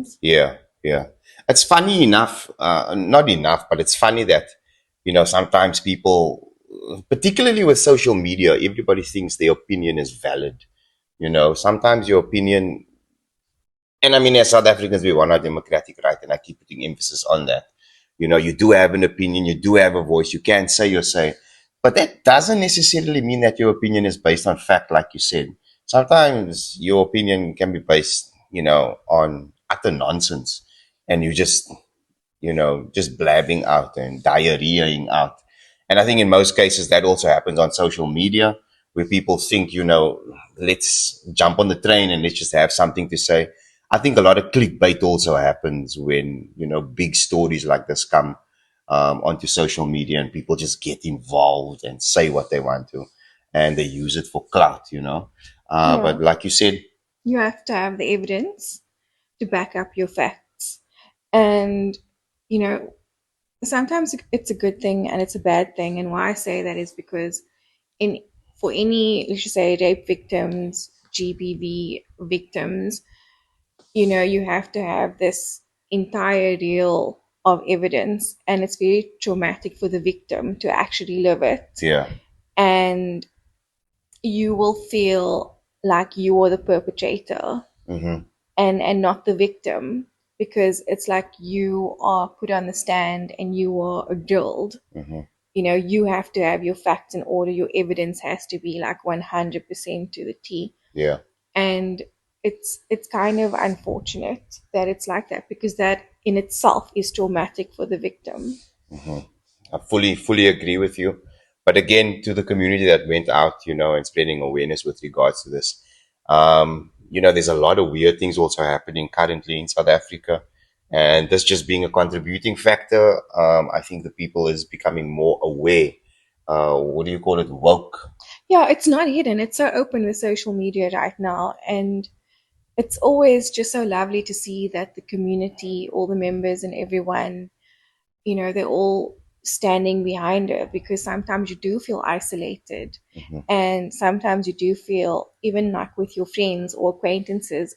happens. Yeah, yeah. It's funny enough, not enough, but it's funny that, sometimes people, particularly with social media, everybody thinks their opinion is valid. Sometimes your opinion, and I mean, as South Africans, we want our democratic right, and I keep putting emphasis on that. You do have an opinion, you do have a voice, you can say your say, but that doesn't necessarily mean that your opinion is based on fact, like you said. Sometimes your opinion can be based, on utter nonsense, and you just blabbing out and diarrheaing out. And I think in most cases that also happens on social media, where people think, let's jump on the train and let's just have something to say. I think a lot of clickbait also happens when, big stories like this come onto social media, and people just get involved and say what they want to, and they use it for clout. Yeah, But like you said, you have to have the evidence to back up your facts. And, you know, sometimes it's a good thing and it's a bad thing. And why I say that is because in for any, let's just say, rape victims, GBV victims, you have to have this entire reel of evidence, and it's very traumatic for the victim to actually live it. yeah, And you will feel like you are the perpetrator hmm, and not the victim, because it's like you are put on the stand and you are drilled. hmm, You have to have your facts in order. Your evidence has to be like 100% to the T. yeah. And it's kind of unfortunate that it's like that, because that in itself is traumatic for the victim. Hmm. I fully agree with you. But again, to the community that went out, and spreading awareness with regards to this, there's a lot of weird things also happening currently in South Africa. And this just being a contributing factor, I think the people is becoming more aware. What do you call it? Woke. Yeah, it's not hidden. It's so open with social media right now. And it's always just so lovely to see that the community, all the members and everyone, they're all standing behind her, because sometimes you do feel isolated. Hmm. And sometimes you do feel, even like with your friends or acquaintances,